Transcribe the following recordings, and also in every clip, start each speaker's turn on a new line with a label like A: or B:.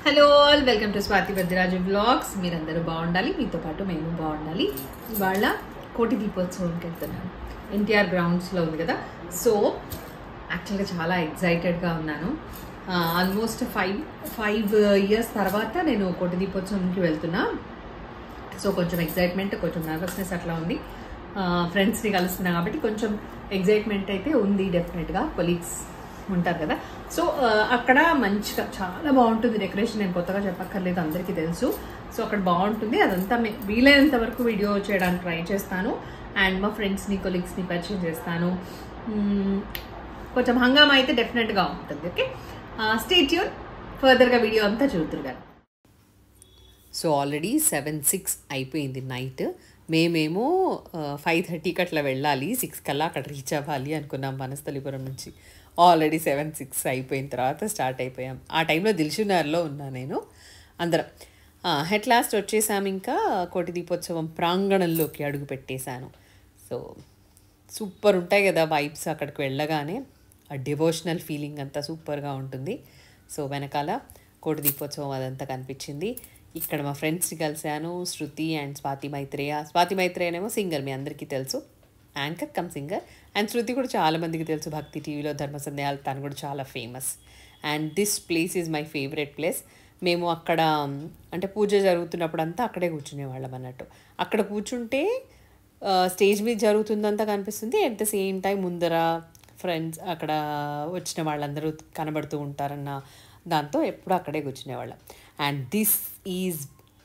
A: Hello all welcome to Swathi Baddiraju vlogs. మీరందరూ బాగుండాలి, మీతో పాటు మేము బాగుండాలి. ఇవాళ కోటి దీపోత్సవంకి వెళ్తున్నాను. ఎన్టీఆర్ గ్రౌండ్స్లో ఉంది కదా. సో యాక్చువల్గా చాలా ఎక్సైటెడ్గా ఉన్నాను. ఆల్మోస్ట్ ఫైవ్ ఇయర్స్ తర్వాత నేను కోటి దీపోత్సవంకి వెళ్తున్నా. సో కొంచెం ఎక్సైట్మెంట్, కొంచెం నర్వస్నెస్ అట్లా ఉంది. ఫ్రెండ్స్ని కలుస్తున్నా కాబట్టి కొంచెం ఎక్సైట్మెంట్ అయితే ఉంది. డెఫినెట్గా కొలీగ్స్ ఉంటారు కదా. సో అక్కడ మంచిగా చాలా బాగుంటుంది డెకరేషన్. నేను కొత్తగా చెప్పక్కర్లేదు, అందరికీ తెలుసు. సో అక్కడ బాగుంటుంది. అదంతా వీలైనంత వరకు వీడియో చేయడానికి ట్రై చేస్తాను. అండ్ మా ఫ్రెండ్స్ని, కొలీగ్స్ని పరిచయం చేస్తాను. కొంచెం హంగామా అయితే డెఫినెట్గా ఉంటుంది. Okay, stay tune. ఫర్దర్గా వీడియో అంతా చూద్దురు కదా. సో ఆల్రెడీ 7-6 అయిపోయింది నైట్. మేమేమో 5:30కి అట్లా వెళ్ళాలి, 6 కల్లా అక్కడ రీచ్ అవ్వాలి అనుకున్నాం వనస్థలిపురం నుంచి. ఆల్రెడీ 7-6 అయిపోయిన తర్వాత స్టార్ట్ అయిపోయాం. ఆ టైంలో దిల్షునగర్లో ఉన్నా నేను. అందరం హెడ్ లాస్ట్ వచ్చేసాము. ఇంకా కోటి దీపోత్సవం ప్రాంగణంలోకి అడుగు పెట్టేశాను. సో సూపర్ ఉంటాయి కదా వైబ్స్. అక్కడికి వెళ్ళగానే ఆ డివోషనల్ ఫీలింగ్ అంతా సూపర్గా ఉంటుంది. సో వెనకాల కోటి దీపోత్సవం అదంతా కనిపించింది. ఇక్కడ మా ఫ్రెండ్స్ని కలిశాను, శృతి అండ్ స్వాతి మైత్రేయ. స్వాతి మైత్రేయనేమో సింగర్, మీ అందరికీ తెలుసు, యాంకర్ కమ్ సింగర్. అండ్ శృతి కూడా చాలామందికి తెలుసు, భక్తి టీవీలో ధర్మ సందేహాలు తను కూడా చాలా famous. And this place is my favourite place. మేము అక్కడ అంటే పూజ జరుగుతున్నప్పుడు అంతా అక్కడే కూర్చునేవాళ్ళం అన్నట్టు. అక్కడ కూర్చుంటే స్టేజ్ మీద జరుగుతుందంతా కనిపిస్తుంది. అట్ ద సేమ్ టైం ముందర ఫ్రెండ్స్ అక్కడ వచ్చిన వాళ్ళందరూ కనబడుతూ ఉంటారన్న దాంతో ఎప్పుడు అక్కడే కూర్చునేవాళ్ళం. And this is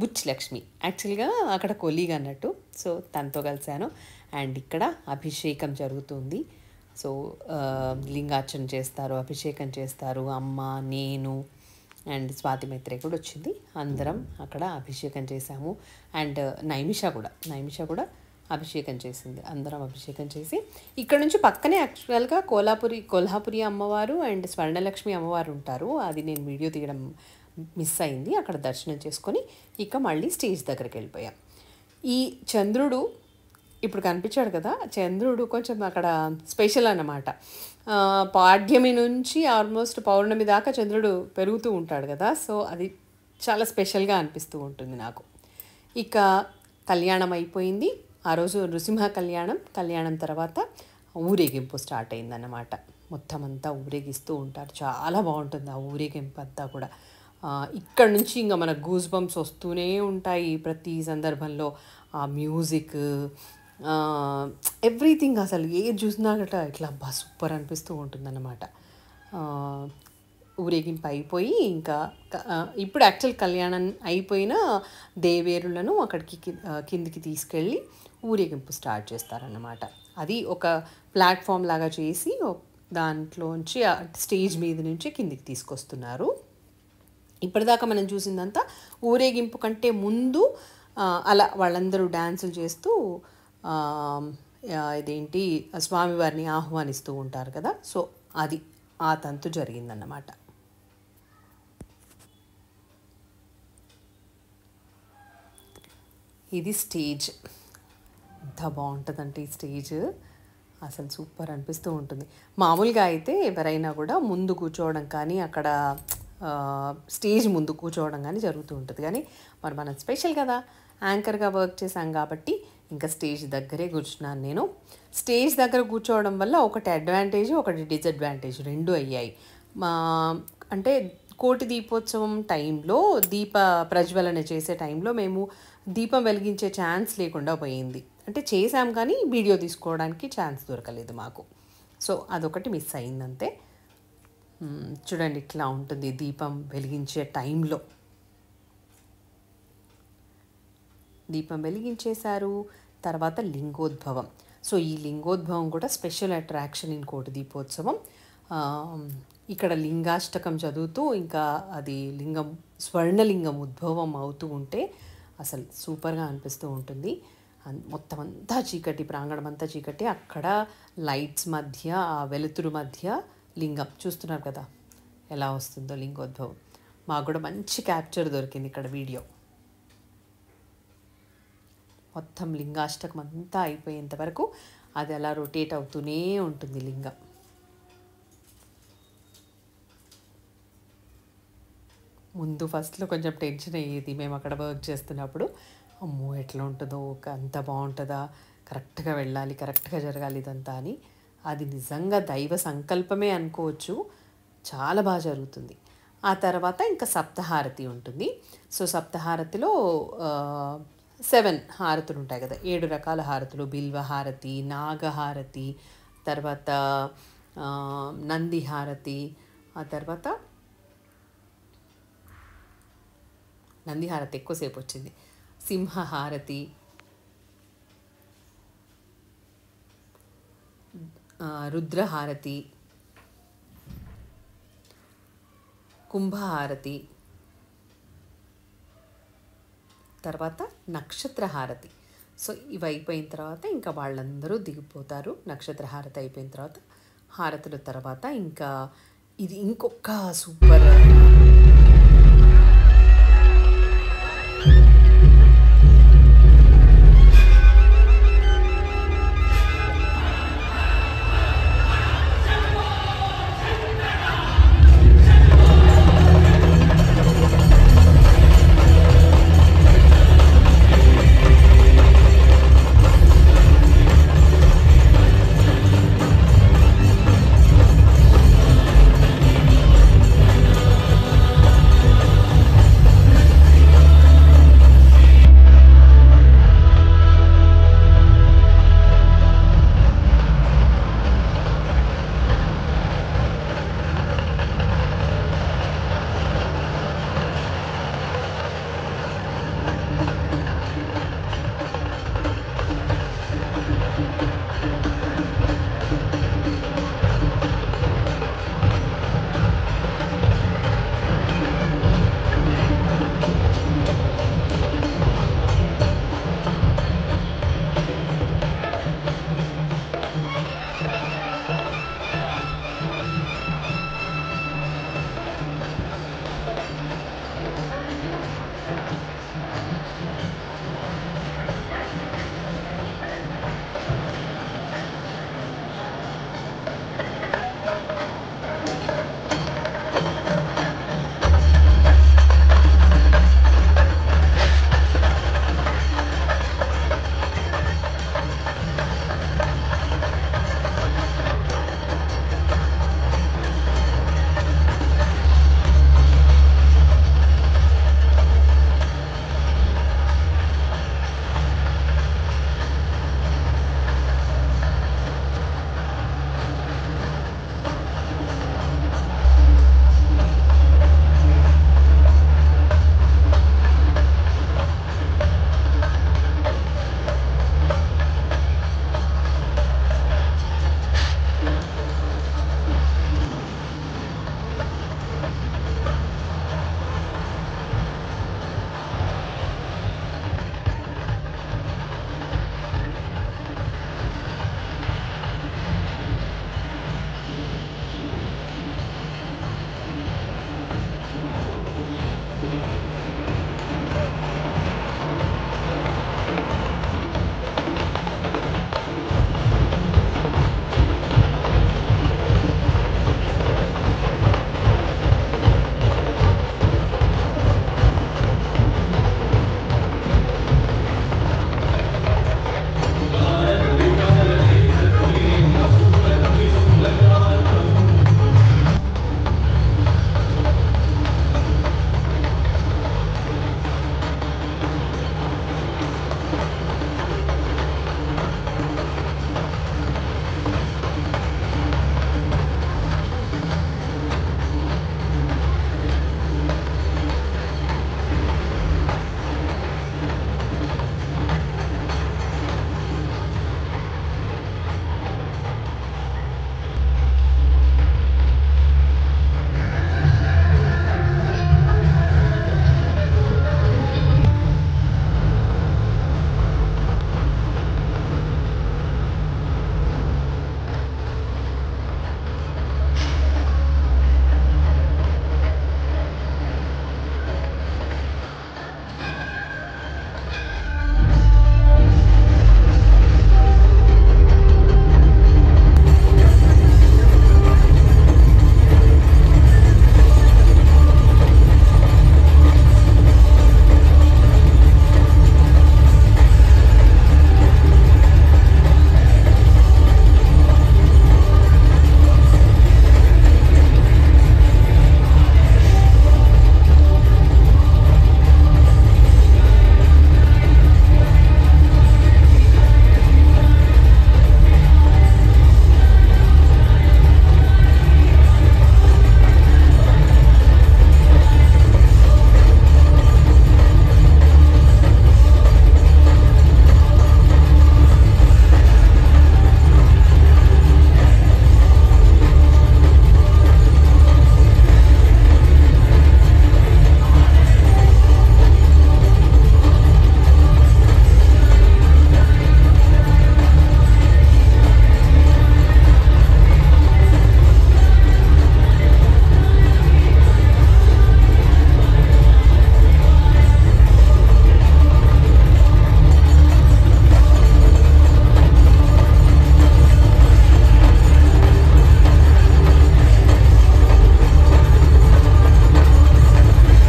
A: Buch Lakshmi, యాక్చువల్గా అక్కడ కొలీగ్ అన్నట్టు. సో తనతో కలిశాను. అండ్ ఇక్కడ అభిషేకం జరుగుతుంది. సో లింగార్చన చేస్తారు, అభిషేకం చేస్తారు. అమ్మ, నేను అండ్ స్వాతి మైత్రేయ కూడా వచ్చింది. అందరం అక్కడ అభిషేకం చేశాము. అండ్ నైమిష కూడా అభిషేకం చేసింది. అందరం అభిషేకం చేసి ఇక్కడ నుంచి పక్కనే యాక్చువల్గా కొల్హాపురి అమ్మవారు అండ్ స్వర్ణలక్ష్మి అమ్మవారు ఉంటారు. అది నేను వీడియో తీయడం మిస్ అయింది. అక్కడ దర్శనం చేసుకొని ఇక మళ్ళీ స్టేజ్ దగ్గరికి వెళ్ళిపోయాం. ఈ చంద్రుడు ఇప్పుడు కనిపించాడు కదా, చంద్రుడు కొంచెం అక్కడ స్పెషల్ అన్నమాట. పాడ్యమి నుంచి ఆల్మోస్ట్ పౌర్ణమి దాకా చంద్రుడు పెరుగుతూ ఉంటాడు కదా. సో అది చాలా స్పెషల్గా అనిపిస్తూ ఉంటుంది నాకు. ఇక కళ్యాణం అయిపోయింది. ఆ రోజు నృసింహ కళ్యాణం తర్వాత ఊరేగింపు స్టార్ట్ అయిందన్నమాట. మొత్తం అంతా ఊరేగిస్తూ ఉంటారు. చాలా బాగుంటుంది ఆ ఊరేగింపు అంతా కూడా. ఇక్కడ నుంచి ఇంకా మనకు గూస్ బంప్స్ వస్తూనే ఉంటాయి ప్రతి సందర్భంలో. ఆ మ్యూజిక్, ఎవ్రీథింగ్, అసలు ఏది చూసినా గట్రా ఇట్లా సూపర్ అనిపిస్తూ ఉంటుందన్నమాట. ఊరేగింపు అయిపోయి ఇంకా ఇప్పుడు యాక్చువల్ కళ్యాణం అయిపోయిన దేవేరులను అక్కడికి కిందికి తీసుకెళ్ళి ఊరేగింపు స్టార్ట్ చేస్తారన్నమాట. అది ఒక ప్లాట్ఫామ్ లాగా చేసి దాంట్లోంచి స్టేజ్ మీద నుంచి కిందికి తీసుకొస్తున్నారు. ఇప్పటిదాకా మనం చూసిందంతా ఊరేగింపు కంటే ముందు అలా వాళ్ళందరూ డ్యాన్సులు చేస్తూ ఇదేంటి స్వామివారిని ఆహ్వానిస్తూ ఉంటారు కదా. సో అది ఆ తంతు జరిగిందన్నమాట. ఇది స్టేజ్. ఎంత బాగుంటుందంటే ఈ స్టేజ్ అసలు సూపర్ అనిపిస్తూ ఉంటుంది. మామూలుగా అయితే ఎవరైనా కూడా ముందు కూర్చోవడం కానీ అక్కడ స్టేజ్ ముందు కూర్చోవడం కానీ జరుగుతూ ఉంటుంది. కానీ మనం స్పెషల్ కదా, యాంకర్గా వర్క్ చేశాం కాబట్టి ఇంకా స్టేజ్ దగ్గరే కూర్చున్నాను నేను. స్టేజ్ దగ్గర కూర్చోవడం వల్ల ఒకటి అడ్వాంటేజ్, ఒకటి డిసడ్వాంటేజ్ రెండు అయ్యాయి. అంటే కోటి దీపోత్సవం టైంలో దీప ప్రజ్వలన చేసే టైంలో మేము దీపం వెలిగించే ఛాన్స్ లేకుండా పోయింది. అంటే చేసాం కానీ వీడియో తీసుకోవడానికి ఛాన్స్ దొరకలేదు మాకు. సో అదొకటి మిస్ అయిందంతే. చూడండి ఇట్లా ఉంటుంది దీపం వెలిగించే టైంలో. దీపం వెలిగించేశారు. తర్వాత లింగోద్భవం. సో ఈ లింగోద్భవం కూడా స్పెషల్ అట్రాక్షన్ ఇన్ కోటి దీపోత్సవం. ఇక్కడ లింగాష్టకం చదువుతూ ఇంకా అది స్వర్ణలింగం ఉద్భవం అవుతూ ఉంటే అసలు సూపర్గా అనిపిస్తూ ఉంటుంది. మొత్తం అంతా చీకటి, ప్రాంగణం అంతా చీకటి. అక్కడ లైట్స్ మధ్య, ఆ వెలుతురు మధ్య లింగం చూస్తున్నారు కదా ఎలా వస్తుందో లింగోద్భవం. మాకు కూడా మంచి క్యాప్చర్ దొరికింది ఇక్కడ వీడియో. మొత్తం లింగాష్టకం అంతా అయిపోయేంత వరకు అది అలా రొటేట్ అవుతూనే ఉంటుంది లింగం. ముందు ఫస్ట్‌లో కొంచెం టెన్షన్ అయ్యేది. మేము అక్కడ వర్క్ చేస్తున్నప్పుడు. అమ్మో! ఎట్లా ఉంటదో, అంత బావుంటదా? కరెక్ట్‌గా వెళ్ళాలి, కరెక్ట్‌గా జరగాలి ఇదంతా అని. అది నిజంగా దైవ సంకల్పమే అనుకోవచ్చు. చాలా జరుగుతుంది. ఆ తర్వాత ఇంకా సప్తహారతి ఉంటుంది. సో, సప్తహారతిలో 7 హారతులుంటాయి కదా! 7 రకాల హారతులు. బిల్వ హారతి, నాగహారతి, తర్వాత నంది హారతి, ఆ తర్వాత నంది హారతి ఎక్కువసేపు వచ్చింది. సింహహారతి, రుద్రహారతి, కుంభహారతి, తర్వాత నక్షత్రహారతి. సో ఇవి అయిపోయిన తర్వాత ఇంకా వాళ్ళందరూ దిగిపోతారు. నక్షత్రహారతి అయిపోయిన తర్వాత హారతుల తర్వాత ఇంకా ఇది ఇంకొక సూపర్